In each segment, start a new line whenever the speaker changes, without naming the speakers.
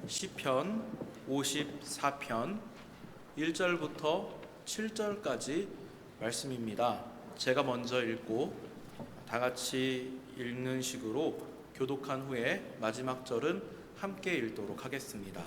시편 54편 1절부터 7절까지 말씀입니다. 제가 먼저 읽고 다 같이 읽는 식으로 교독한 후에 마지막 절은 함께 읽도록 하겠습니다.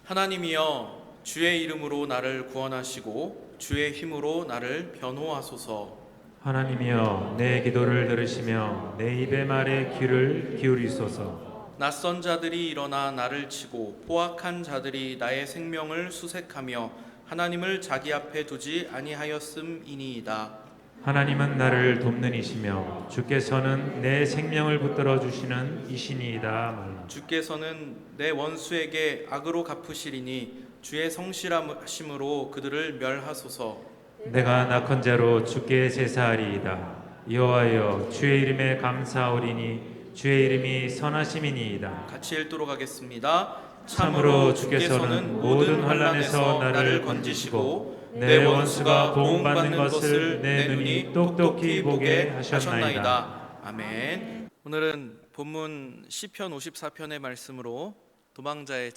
하나님이여, 주의 이름으로 나를 구원하시고 주의 힘으로 나를 변호하소서.
하나님이여, 내 기도를 들으시며 내 입의 말에 귀를 기울이소서.
낯선 자들이 일어나 나를 치고 포악한 자들이 나의 생명을 수색하며 하나님을 자기 앞에 두지 아니하였음이니이다.
하나님은 나를 돕는 이시며 주께서는 내 생명을 붙들어 주시는 이시니이다 말라.
주께서는 내 원수에게 악으로 갚으시리니 주의 성실하심으로 그들을 멸하소서.
내가 낙헌 자로 주께 제사하리이다. 여호와여, 주의 이름에 감사하오리니 주의 이름이 선하심이니이다.
같이 읽도록 하겠습니다.
참으로 주께서는 모든 환난에서 나를 건지시고 내 원수가 보응받는 것을 내 눈이 똑똑히 보게 하셨나이다.
아멘. 오늘은 본문 시편 54편의 말씀으로 도망자의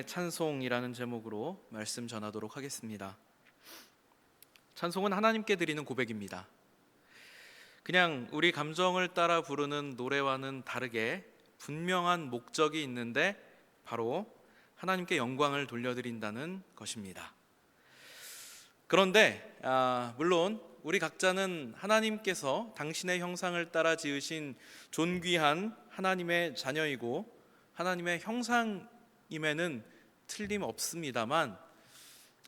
찬송이라는 제목으로 말씀 전하도록 하겠습니다. 찬송은 하나님께 드리는 고백입니다. 그냥 우리 감정을 따라 부르는 노래와는 다르게 분명한 목적이 있는데 바로 하나님께 영광을 돌려드린다는 것입니다. 그런데 물론 우리 각자는 하나님께서 당신의 형상을 따라 지으신 존귀한 하나님의 자녀이고 하나님의 형상임에는 틀림없습니다만,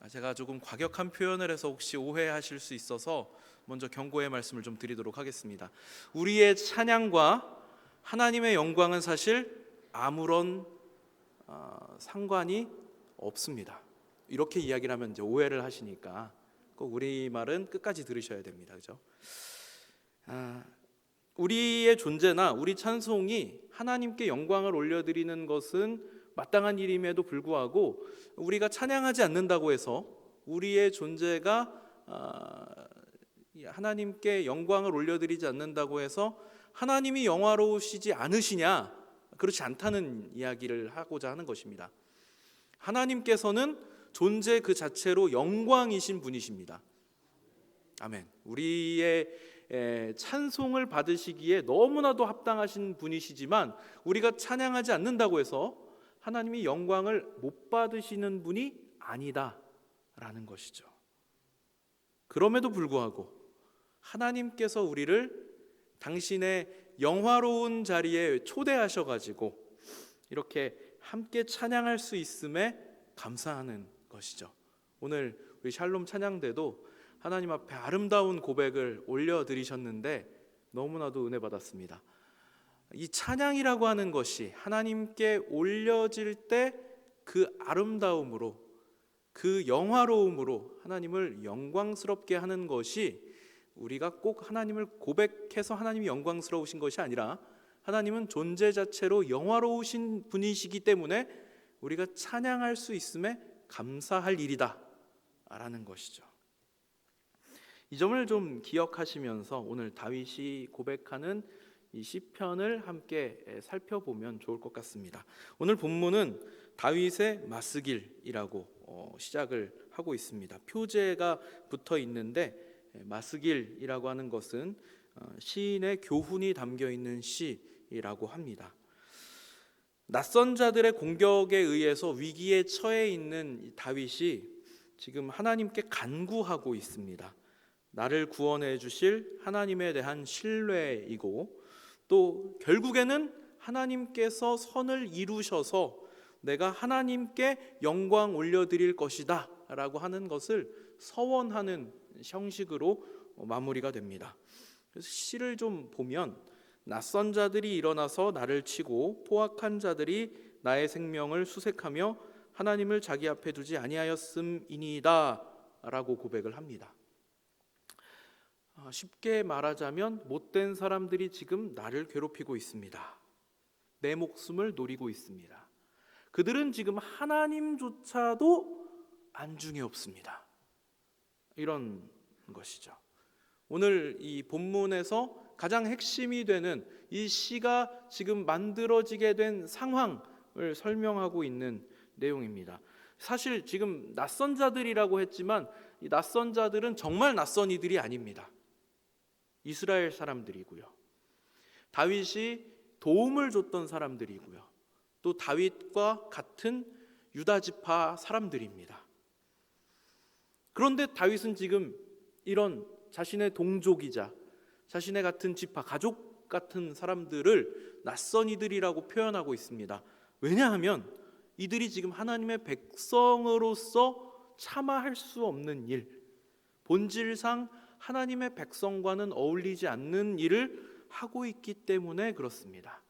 제가 조금 과격한 표현을 해서 혹시 오해하실 수 있어서 먼저 경고의 말씀을 좀 드리도록 하겠습니다. 우리의 찬양과 하나님의 영광은 사실 아무런 상관이 없습니다. 이렇게 이야기를 하면 이제 오해를 하시니까 꼭 우리 말은 끝까지 들으셔야 됩니다. 그죠? 우리의 존재나 우리 찬송이 하나님께 영광을 올려드리는 것은 마땅한 일임에도 불구하고 우리가 찬양하지 않는다고 해서 우리의 존재가 하나님께 영광을 올려드리지 않는다고 해서 하나님이 영화로우시지 않으시냐? 그렇지 않다는 이야기를 하고자 하는 것입니다. 하나님께서는 존재 그 자체로 영광이신 분이십니다. 아멘. 우리의 찬송을 받으시기에 너무나도 합당하신 분이시지만 우리가 찬양하지 않는다고 해서 하나님이 영광을 못 받으시는 분이 아니다라는 것이죠. 그럼에도 불구하고 하나님께서 우리를 당신의 영화로운 자리에 초대하셔가지고 이렇게 함께 찬양할 수 있음에 감사하는 것이죠. 오늘 우리 샬롬 찬양대도 하나님 앞에 아름다운 고백을 올려드리셨는데 너무나도 은혜 받았습니다. 이 찬양이라고 하는 것이 하나님께 올려질 때 그 아름다움으로, 그 영화로움으로 하나님을 영광스럽게 하는 것이 우리가 꼭 하나님을 고백해서 하나님이 영광스러우신 것이 아니라 하나님은 존재 자체로 영화로우신 분이시기 때문에 우리가 찬양할 수 있음에 감사할 일이다 라는 것이죠. 이 점을 좀 기억하시면서 오늘 다윗이 고백하는 이 시편을 함께 살펴보면 좋을 것 같습니다. 오늘 본문은 다윗의 마스길이라고 시작을 하고 있습니다. 표제가 붙어 있는데 마스길이라고 하는 것은 시인의 교훈이 담겨 있는 시라고 합니다. 낯선 자들의 공격에 의해서 위기에 처해 있는 다윗이 지금 하나님께 간구하고 있습니다. 나를 구원해 주실 하나님에 대한 신뢰이고 또 결국에는 하나님께서 선을 이루셔서 내가 하나님께 영광 올려드릴 것이다 라고 하는 것을 서원하는 형식으로 마무리가 됩니다. 그래서 시를 좀 보면 낯선 자들이 일어나서 나를 치고 포악한 자들이 나의 생명을 수색하며 하나님을 자기 앞에 두지 아니하였음이니이다 라고 고백을 합니다. 쉽게 말하자면 못된 사람들이 지금 나를 괴롭히고 있습니다. 내 목숨을 노리고 있습니다. 그들은 지금 하나님조차도 안중에 없습니다. 이런 것이죠. 오늘 이 본문에서 가장 핵심이 되는 이 시가 지금 만들어지게 된 상황을 설명하고 있는 내용입니다. 사실 지금 낯선 자들이라고 했지만 이 낯선 자들은 정말 낯선 이들이 아닙니다. 이스라엘 사람들이고요. 다윗이 도움을 줬던 사람들이고요. 또 다윗과 같은 유다 지파 사람들입니다. 그런데 다윗은 지금 이런 자신의 동족이자 자신의 같은 지파, 가족 같은 사람들을 낯선 이들이라고 표현하고 있습니다. 왜냐하면 이들이 지금 하나님의 백성으로서 차마 할 수 없는 일, 본질상 하나님의 백성과는 어울리지 않는 일을 하고 있기 때문에 그렇습니다.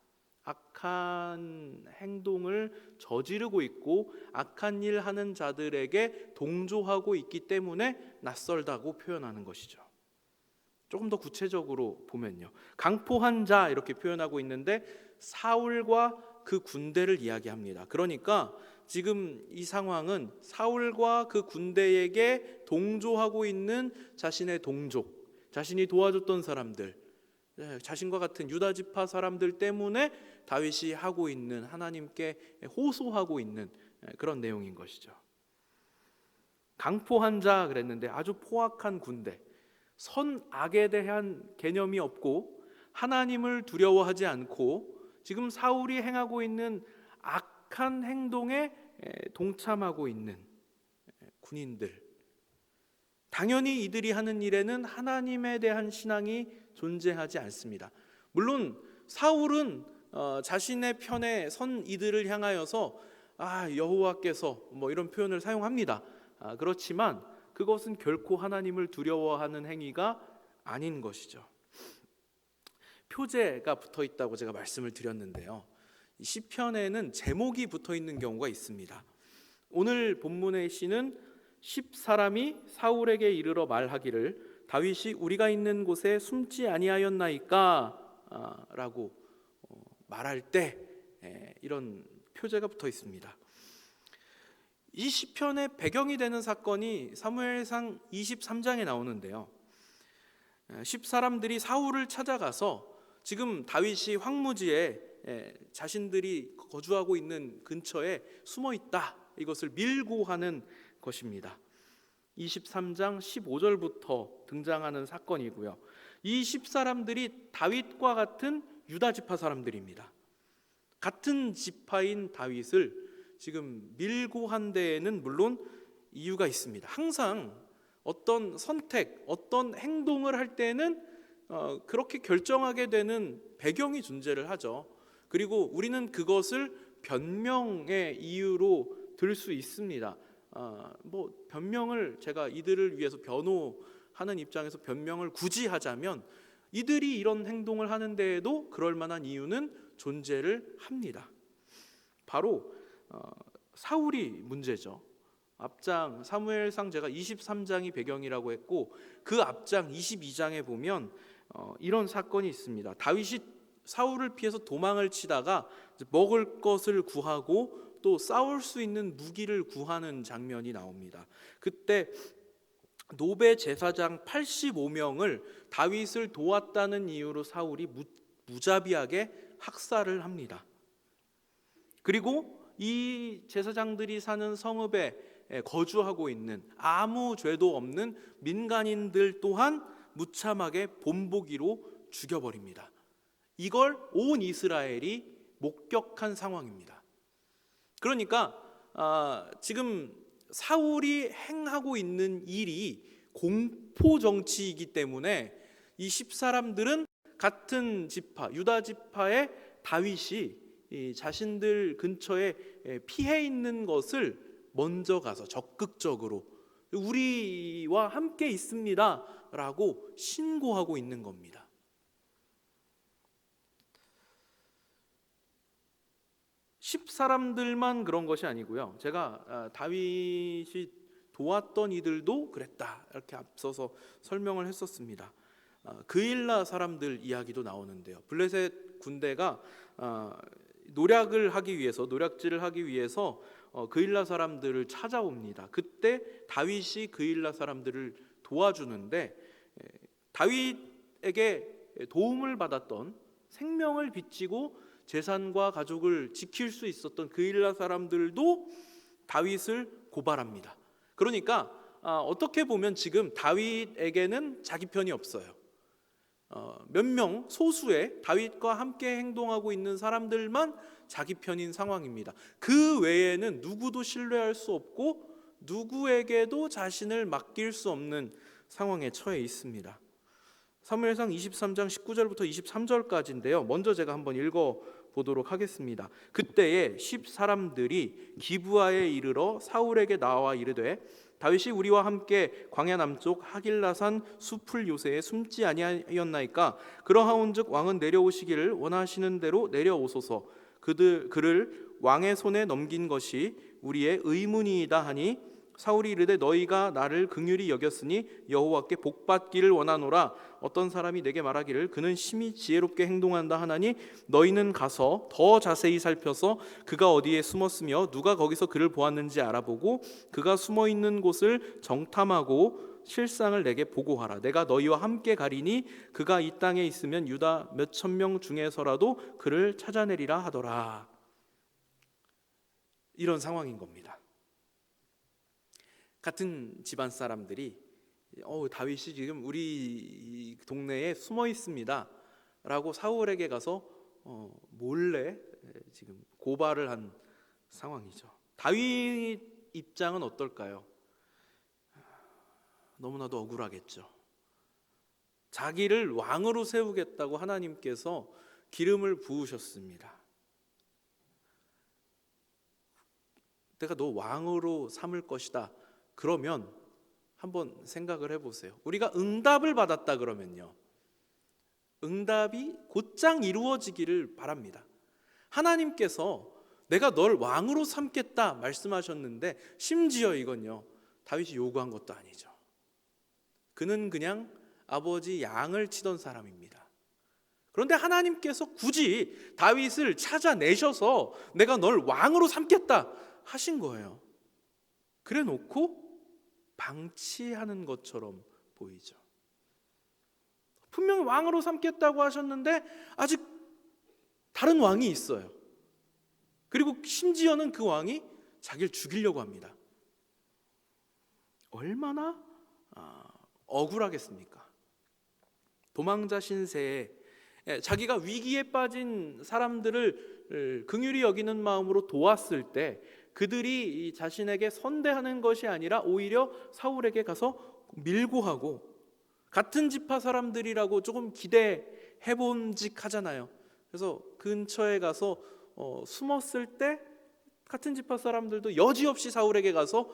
악한 행동을 저지르고 있고 악한 일 하는 자들에게 동조하고 있기 때문에 낯설다고 표현하는 것이죠. 조금 더 구체적으로 보면요, 강포한 자 이렇게 표현하고 있는데 사울과 그 군대를 이야기합니다. 그러니까 지금 이 상황은 사울과 그 군대에게 동조하고 있는 자신의 동족, 자신이 도와줬던 사람들, 자신과 같은 유다 지파 사람들 때문에 다윗이 하고 있는, 하나님께 호소하고 있는 그런 내용인 것이죠. 강포한 자 그랬는데 아주 포악한 군대, 선악에 대한 개념이 없고 하나님을 두려워하지 않고 지금 사울이 행하고 있는 악한 행동에 동참하고 있는 군인들, 당연히 이들이 하는 일에는 하나님에 대한 신앙이 존재하지 않습니다. 물론 사울은 자신의 편에 선 이들을 향하여서 여호와께서 뭐 이런 표현을 사용합니다. 그렇지만 그것은 결코 하나님을 두려워하는 행위가 아닌 것이죠. 표제가 붙어 있다고 제가 말씀을 드렸는데요, 이 시편에는 제목이 붙어 있는 경우가 있습니다. 오늘 본문의 시는 10사람이 사울에게 이르러 말하기를 다윗이 우리가 있는 곳에 숨지 아니하였나이까 라고 말할 때 이런 표제가 붙어 있습니다. 이 시편의 배경이 되는 사건이 사무엘상 23장에 나오는데요, 10사람들이 사울을 찾아가서 지금 다윗이 황무지에 자신들이 거주하고 있는 근처에 숨어 있다, 이것을 밀고 하는 것입니다. 23장 15절부터 등장하는 사건이고요. 이 10사람들이 다윗과 같은 유다 지파 사람들입니다. 같은 지파인 다윗을 지금 밀고 한 데에는 물론 이유가 있습니다. 항상 어떤 선택, 어떤 행동을 할 때는 그렇게 결정하게 되는 배경이 존재를 하죠. 그리고 우리는 그것을 변명의 이유로 들 수 있습니다. 변명을 제가 이들을 위해서 변호하는 입장에서 변명을 굳이 하자면 이들이 이런 행동을 하는 데에도 그럴 만한 이유는 존재를 합니다. 바로 사울이 문제죠. 앞장 사무엘상 제가 23장이 배경이라고 했고 그 앞장 22장에 보면 이런 사건이 있습니다. 다윗이 사울을 피해서 도망을 치다가 먹을 것을 구하고 또 싸울 수 있는 무기를 구하는 장면이 나옵니다. 그때 노베 제사장 85명을 다윗을 도왔다는 이유로 사울이 무자비하게 학살을 합니다. 그리고 이 제사장들이 사는 성읍에 거주하고 있는 아무 죄도 없는 민간인들 또한 무참하게 본보기로 죽여버립니다. 이걸 온 이스라엘이 목격한 상황입니다. 그러니까 지금 사울이 행하고 있는 일이 공포 정치이기 때문에 이 10사람들은 같은 지파, 유다 지파의 다윗이 자신들 근처에 피해 있는 것을 먼저 가서 적극적으로 우리와 함께 있습니다 라고 신고하고 있는 겁니다. (10사람들만) 그런 것이 아니고요, 제가 다윗이 도왔던 이들도 그랬다 이렇게 앞서서 설명을 했었습니다. 그일라 사람들 이야기도 나오는데요, 블레셋 군대가 노략질을 하기 위해서 그일라 사람들을 찾아옵니다. 그때 다윗이 그일라 사람들을 도와주는데 다윗에게 도움을 받았던, 생명을 비치고 재산과 가족을 지킬 수 있었던 그일라 사람들도 다윗을 고발합니다. 그러니까 어떻게 보면 지금 다윗에게는 자기 편이 없어요. 몇 명 소수의 다윗과 함께 행동하고 있는 사람들만 자기 편인 상황입니다. 그 외에는 누구도 신뢰할 수 없고 누구에게도 자신을 맡길 수 없는 상황에 처해 있습니다. 사무엘상 23장 19절부터 23절까지인데요. 먼저 제가 한번 읽어보도록 하겠습니다. 그때에 10사람들이 기브아에 이르러 사울에게 나와 이르되 다윗이 우리와 함께 광야 남쪽 하길라산 숲을 요새에 숨지 아니하였나이까? 그러하온즉 왕은 내려오시기를 원하시는 대로 내려오소서. 그를 왕의 손에 넘긴 것이 우리의 의문이이다 하니 사울이 이르되 너희가 나를 긍휼히 여겼으니 여호와께 복받기를 원하노라. 어떤 사람이 내게 말하기를 그는 심히 지혜롭게 행동한다 하나니 너희는 가서 더 자세히 살펴서 그가 어디에 숨었으며 누가 거기서 그를 보았는지 알아보고 그가 숨어 있는 곳을 정탐하고 실상을 내게 보고하라. 내가 너희와 함께 가리니 그가 이 땅에 있으면 유다 몇천 명 중에서라도 그를 찾아내리라 하더라. 이런 상황인 겁니다. 같은 집안 사람들이 다윗이 지금 우리 동네에 숨어 있습니다 라고 사울에게 가서 몰래 지금 고발을 한 상황이죠. 다윗 입장은 어떨까요? 너무나도 억울하겠죠. 자기를 왕으로 세우겠다고 하나님께서 기름을 부으셨습니다. 내가 너 왕으로 삼을 것이다. 그러면 한번 생각을 해보세요. 우리가 응답을 받았다 그러면요, 응답이 곧장 이루어지기를 바랍니다. 하나님께서 내가 널 왕으로 삼겠다 말씀하셨는데 심지어 이건요 다윗이 요구한 것도 아니죠. 그는 그냥 아버지 양을 치던 사람입니다. 그런데 하나님께서 굳이 다윗을 찾아내셔서 내가 널 왕으로 삼겠다 하신 거예요. 그래 놓고 방치하는 것처럼 보이죠. 분명히 왕으로 삼겠다고 하셨는데 아직 다른 왕이 있어요. 그리고 심지어는 그 왕이 자기를 죽이려고 합니다. 얼마나 억울하겠습니까? 도망자 신세에 자기가 위기에 빠진 사람들을 긍휼히 여기는 마음으로 도왔을 때 그들이 자신에게 선대하는 것이 아니라 오히려 사울에게 가서 밀고하고, 같은 지파 사람들이라고 조금 기대해본직 하잖아요. 그래서 근처에 가서 숨었을 때 같은 지파 사람들도 여지없이 사울에게 가서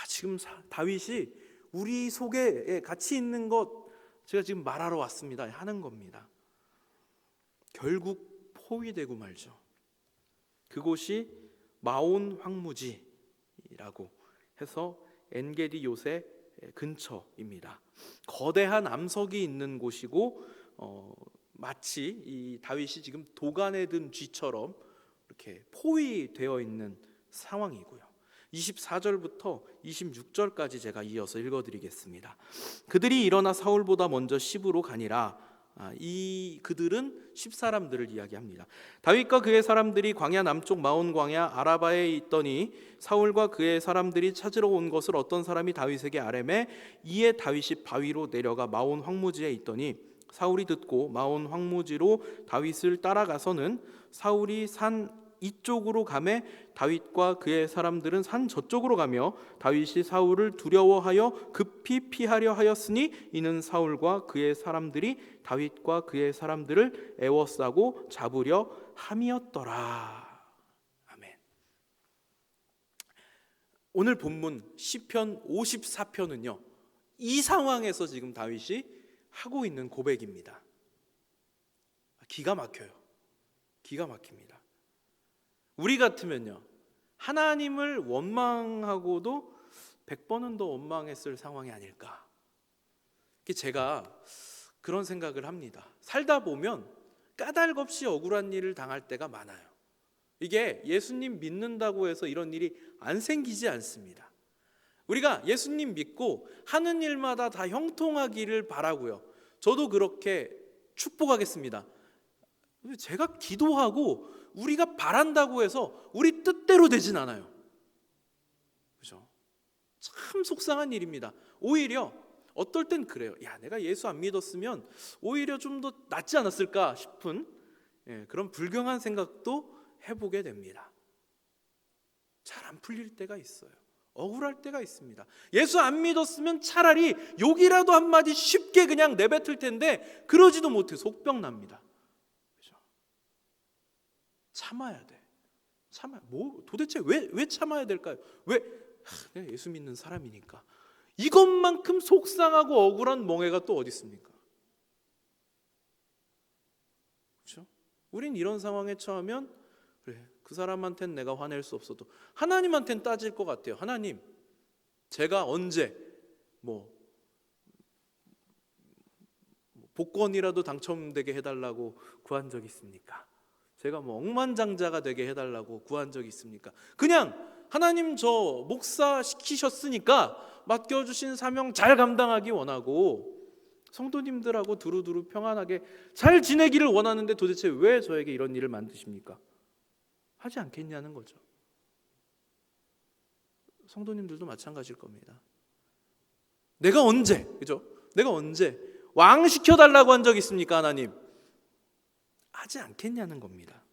지금 다윗이 우리 속에 같이 있는 것 제가 지금 말하러 왔습니다 하는 겁니다. 결국 포위되고 말죠. 그곳이 마온 황무지라고 해서 엔게디 요새 근처입니다. 거대한 암석이 있는 곳이고 마치 이 다윗이 지금 도간에 든 쥐처럼 이렇게 포위되어 있는 상황이고요. 24절부터 26절까지 제가 이어서 읽어드리겠습니다. 그들이 일어나 사울보다 먼저 시브로 가니라. 이 그들은 10사람들을 이야기합니다. 다윗과 그의 사람들이 광야 남쪽 마온 광야 아라바에 있더니 사울과 그의 사람들이 찾으러 온 것을 어떤 사람이 다윗에게 아뢰매 이에 다윗이 바위로 내려가 마온 황무지에 있더니 사울이 듣고 마온 황무지로 다윗을 따라가서는 사울이 산 이쪽으로 가매 다윗과 그의 사람들은 산 저쪽으로 가며 다윗이 사울을 두려워하여 급히 피하려 하였으니 이는 사울과 그의 사람들이 다윗과 그의 사람들을 애워싸고 잡으려 함이었더라. 아멘. 오늘 본문 시편 54편은요 이 상황에서 지금 다윗이 하고 있는 고백입니다. 기가 막혀요. 기가 막힙니다. 우리 같으면요 하나님을 원망하고도 100번은 더 원망했을 상황이 아닐까. 제가 그런 생각을 합니다. 살다 보면 까닭없이 억울한 일을 당할 때가 많아요. 이게 예수님 믿는다고 해서 이런 일이 안 생기지 않습니다. 우리가 예수님 믿고 하는 일마다 다 형통하기를 바라고요. 저도 그렇게 축복하겠습니다. 제가 기도하고 우리가 바란다고 해서 우리 뜻대로 되진 않아요. 그죠? 참 속상한 일입니다. 오히려 어떨 땐 그래요. 야, 내가 예수 안 믿었으면 오히려 좀 더 낫지 않았을까 싶은 그런 불경한 생각도 해보게 됩니다. 잘 안 풀릴 때가 있어요. 억울할 때가 있습니다. 예수 안 믿었으면 차라리 욕이라도 한마디 쉽게 그냥 내뱉을 텐데 그러지도 못해 속병 납니다. 그죠? 참아야 돼. 도대체 왜 참아야 될까요? 내가 예수 믿는 사람이니까. 이것만큼 속상하고 억울한 멍해가 또 어디 있습니까? 그렇죠? 우린 이런 상황에 처하면 그래, 그 사람한테는 내가 화낼 수 없어도 하나님한테는 따질 것 같아요. 하나님, 제가 언제 복권이라도 당첨되게 해달라고 구한 적 있습니까? 제가 억만장자가 되게 해달라고 구한 적 있습니까? 그냥 하나님 저 목사 시키셨으니까 맡겨주신 사명 잘 감당하기 원하고 성도님들하고 두루두루 평안하게 잘 지내기를 원하는데 도대체 왜 저에게 이런 일을 만드십니까? 하지 않겠냐는 거죠. 성도님들도 마찬가지일 겁니다. 내가 언제, 그죠? 내가 언제 왕 시켜달라고 한 적 있습니까, 하나님? 하지 않겠냐는 겁니다.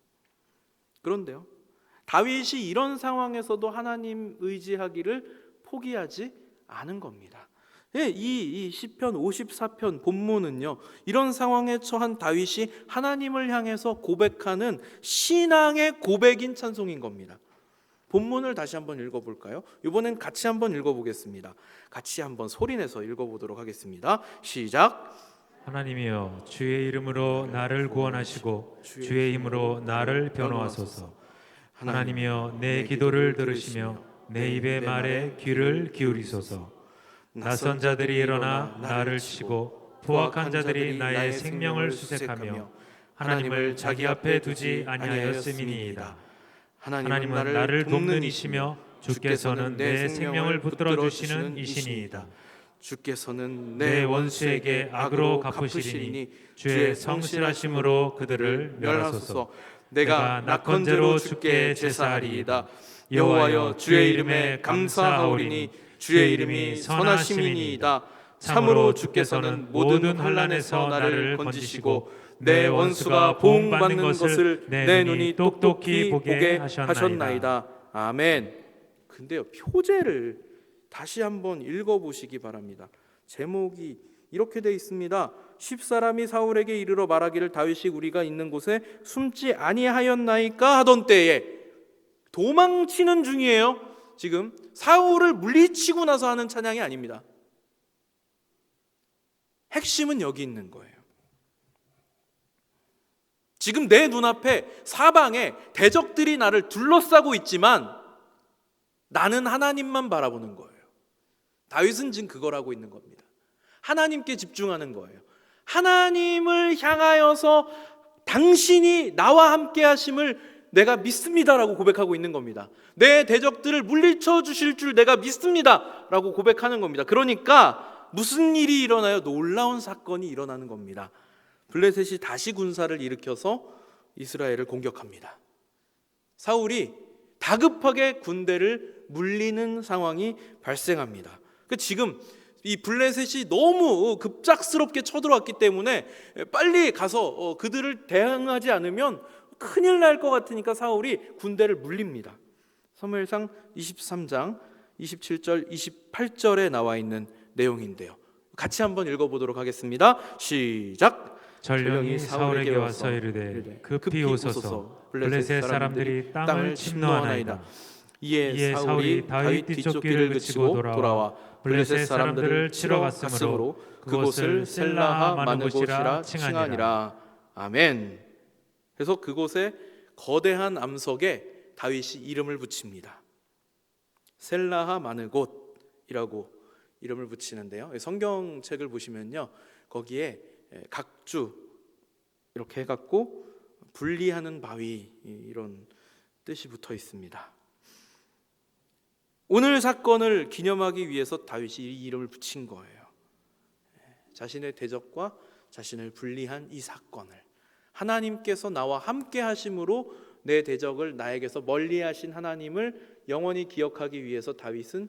그런데요, 다윗이 이런 상황에서도 하나님 의지하기를 포기하지 않은 겁니다. 이 시편 54편 본문은요, 이런 상황에 처한 다윗이 하나님을 향해서 고백하는 신앙의 고백인 찬송인 겁니다. 본문을 다시 한번 읽어볼까요? 이번엔 같이 한번 읽어보겠습니다. 같이 한번 소리내서 읽어보도록 하겠습니다. 시작.
하나님이여 주의 이름으로 나를 구원하시고 주의 힘으로 나를 변호하소서. 하나님이여 내 기도를 들으시며 내 입의 말에 귀를 기울이소서. 낯선 자들이 일어나 나를 치고 포악한 자들이 나의 생명을 수색하며 하나님을 자기 앞에 두지 아니하였음이니이다. 하나님은 나를 돕는 이시며 주께서는 내 생명을 붙들어 주시는 이시니이다.
주께서는
내 원수에게 악으로 갚으시리니 주의 성실하심으로 그들을 멸하소서. 내가 낙헌제로 주께 제사하리이다. 여호와여 주의 이름에 감사하오리니 주의 이름이 선하심이니이다. 참으로 주께서는 모든 환난에서 나를 건지시고 내 원수가 보응받는 것을 내 눈이 똑똑히 보게 하셨나이다.
아멘. 근데요, 표제를 다시 한번 읽어보시기 바랍니다. 제목이 이렇게 되어 있습니다. 10사람이 사울에게 이르러 말하기를 다윗이 우리가 있는 곳에 숨지 아니하였나이까 하던 때에, 도망치는 중이에요. 지금 사울을 물리치고 나서 하는 찬양이 아닙니다. 핵심은 여기 있는 거예요. 지금 내 눈앞에 사방에 대적들이 나를 둘러싸고 있지만 나는 하나님만 바라보는 거예요. 다윗은 지금 그걸 하고 있는 겁니다. 하나님께 집중하는 거예요. 하나님을 향하여서 당신이 나와 함께 하심을 내가 믿습니다라고 고백하고 있는 겁니다. 내 대적들을 물리쳐 주실 줄 내가 믿습니다라고 고백하는 겁니다. 그러니까 무슨 일이 일어나요? 놀라운 사건이 일어나는 겁니다. 블레셋이 다시 군사를 일으켜서 이스라엘을 공격합니다. 사울이 다급하게 군대를 물리는 상황이 발생합니다. 지금 이 블레셋이 너무 급작스럽게 쳐들어왔기 때문에 빨리 가서 그들을 대항하지 않으면 큰일 날 것 같으니까 사울이 군대를 물립니다. 사무엘상 23장 27절 28절에 나와 있는 내용인데요. 같이 한번 읽어보도록 하겠습니다. 시작.
전령이 사울에게 와서 이르되 급히 오소서. 블레셋 사람들이 땅을 침노하나이다.
이에 사울이 다윗 뒤쫓기를 그치고 돌아와 블레셋 사람들을 치러 갔으므로 그곳을 셀라하 마느곳이라 칭하니라. 아멘. 그래서 그곳에 거대한 암석에 다윗이 이름을 붙입니다. 셀라하 마느곳이라고 이름을 붙이는데요. 성경책을 보시면요, 거기에 각주 이렇게 해갖고 분리하는 바위 이런 뜻이 붙어 있습니다. 오늘 사건을 기념하기 위해서 다윗이 이 이름을 붙인 거예요. 자신의 대적과 자신을 분리한 이 사건을 하나님께서 나와 함께 하심으로 내 대적을 나에게서 멀리하신 하나님을 영원히 기억하기 위해서 다윗은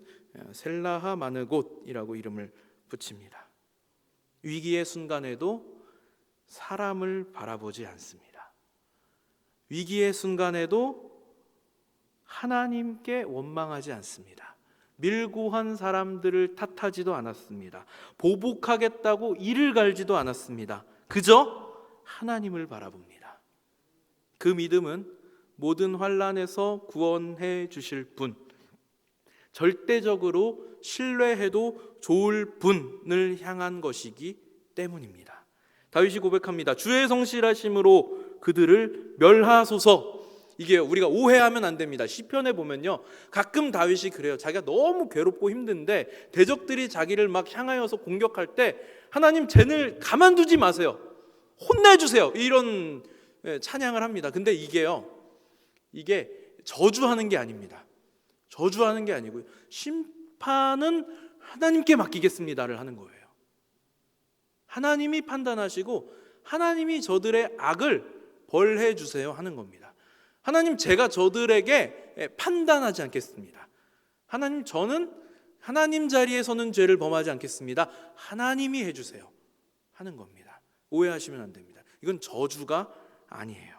셀라하 마느곳이라고 이름을 붙입니다. 위기의 순간에도 사람을 바라보지 않습니다. 위기의 순간에도 하나님께 원망하지 않습니다. 밀고한 사람들을 탓하지도 않았습니다. 보복하겠다고 이를 갈지도 않았습니다. 그저 하나님을 바라봅니다. 그 믿음은 모든 환난에서 구원해 주실 분, 절대적으로 신뢰해도 좋을 분을 향한 것이기 때문입니다. 다윗이 고백합니다. 주의 성실하심으로 그들을 멸하소서. 이게 우리가 오해하면 안 됩니다. 시편에 보면요, 가끔 다윗이 그래요. 자기가 너무 괴롭고 힘든데 대적들이 자기를 막 향하여서 공격할 때 하나님 쟤를 가만두지 마세요, 혼내주세요, 이런 찬양을 합니다. 근데 이게 저주하는 게 아닙니다. 저주하는 게 아니고요, 심판은 하나님께 맡기겠습니다를 하는 거예요. 하나님이 판단하시고 하나님이 저들의 악을 벌해 주세요 하는 겁니다. 하나님, 제가 저들에게 판단하지 않겠습니다. 하나님, 저는 하나님 자리에서는 죄를 범하지 않겠습니다. 하나님이 해주세요 하는 겁니다. 오해하시면 안 됩니다. 이건 저주가 아니에요.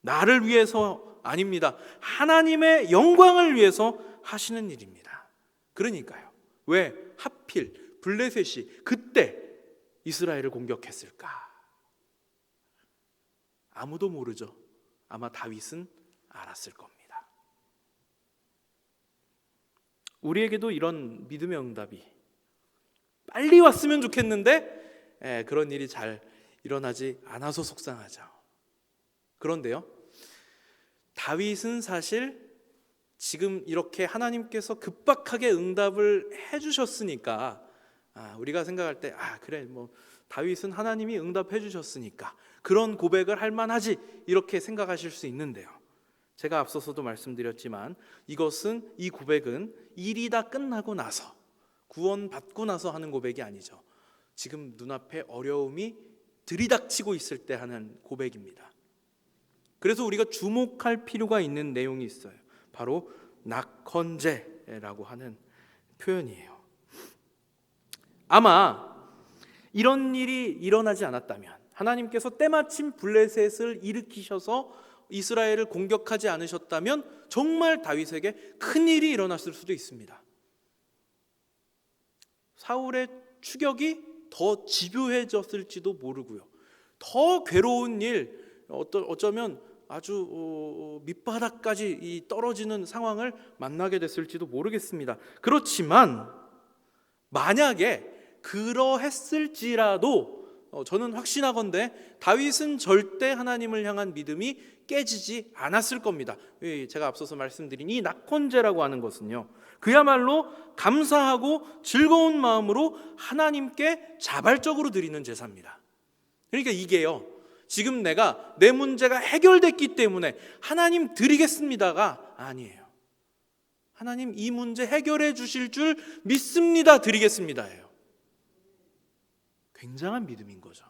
나를 위해서 아닙니다. 하나님의 영광을 위해서 하시는 일입니다. 그러니까요, 왜 하필 블레셋이 그때 이스라엘을 공격했을까? 아무도 모르죠. 아마 다윗은 알았을 겁니다. 우리에게도 이런 믿음의 응답이 빨리 왔으면 좋겠는데 그런 일이 잘 일어나지 않아서 속상하죠. 그런데요, 다윗은 사실 지금 이렇게 하나님께서 급박하게 응답을 해주셨으니까 우리가 생각할 때 그래, 뭐 다윗은 하나님이 응답해 주셨으니까 그런 고백을 할 만하지, 이렇게 생각하실 수 있는데요, 제가 앞서서도 말씀드렸지만 이 고백은 일이 다 끝나고 나서, 구원받고 나서 하는 고백이 아니죠. 지금 눈앞에 어려움이 들이닥치고 있을 때 하는 고백입니다. 그래서 우리가 주목할 필요가 있는 내용이 있어요. 바로 낙헌제라고 하는 표현이에요. 아마 이런 일이 일어나지 않았다면, 하나님께서 때마침 블레셋을 일으키셔서 이스라엘을 공격하지 않으셨다면 정말 다윗에게 큰 일이 일어났을 수도 있습니다. 사울의 추격이 더 집요해졌을지도 모르고요, 더 괴로운 일, 어쩌면 아주 밑바닥까지 떨어지는 상황을 만나게 됐을지도 모르겠습니다. 그렇지만 만약에 그러했을지라도 저는 확신하건대 다윗은 절대 하나님을 향한 믿음이 깨지지 않았을 겁니다. 제가 앞서서 말씀드린 이 낙헌제라고 하는 것은요, 그야말로 감사하고 즐거운 마음으로 하나님께 자발적으로 드리는 제사입니다. 그러니까 이게요, 지금 내 문제가 해결됐기 때문에 하나님 드리겠습니다가 아니에요. 하나님 이 문제 해결해 주실 줄 믿습니다, 드리겠습니다예요. 굉장한 믿음인 거죠.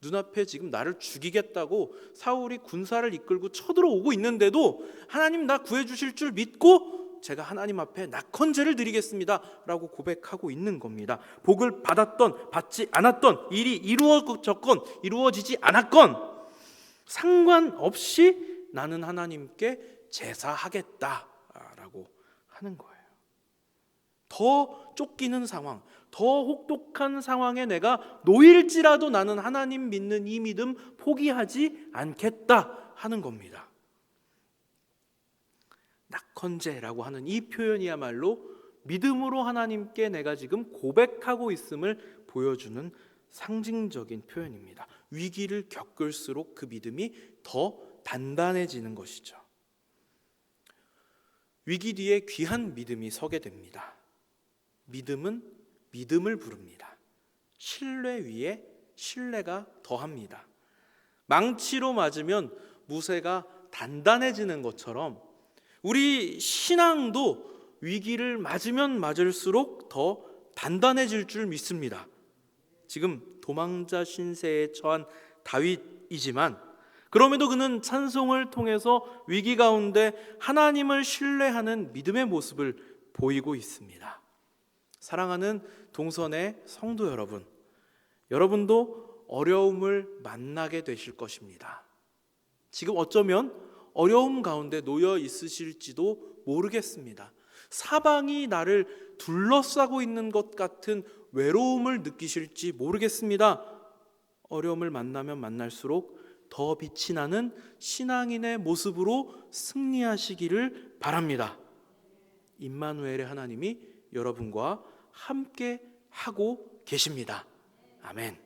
눈앞에 지금 나를 죽이겠다고 사울이 군사를 이끌고 쳐들어오고 있는데도 하나님 나 구해주실 줄 믿고 제가 하나님 앞에 낙헌제를 드리겠습니다 라고 고백하고 있는 겁니다. 복을 받았던 받지 않았던, 일이 이루어졌건 이루어지지 않았건 상관없이 나는 하나님께 제사하겠다라고 하는 거예요. 더 쫓기는 상황, 더 혹독한 상황에 내가 놓일지라도 나는 하나님 믿는 이 믿음 포기하지 않겠다 하는 겁니다. 낙헌제라고 하는 이 표현이야말로 믿음으로 하나님께 내가 지금 고백하고 있음을 보여주는 상징적인 표현입니다. 위기를 겪을수록 그 믿음이 더 단단해지는 것이죠. 위기 뒤에 귀한 믿음이 서게 됩니다. 믿음은 믿음을 부릅니다. 신뢰 위에 신뢰가 더합니다. 망치로 맞으면 무쇠가 단단해지는 것처럼 우리 신앙도 위기를 맞으면 맞을수록 더 단단해질 줄 믿습니다. 지금 도망자 신세에 처한 다윗이지만 그럼에도 그는 찬송을 통해서 위기 가운데 하나님을 신뢰하는 믿음의 모습을 보이고 있습니다. 사랑하는 동선의 성도 여러분, 여러분도 어려움을 만나게 되실 것입니다. 지금 어쩌면 어려움 가운데 놓여 있으실지도 모르겠습니다. 사방이 나를 둘러싸고 있는 것 같은 외로움을 느끼실지 모르겠습니다. 어려움을 만나면 만날수록 더 빛이 나는 신앙인의 모습으로 승리하시기를 바랍니다. 임마누엘의 하나님이 여러분과 함께 하고 계십니다. 아멘.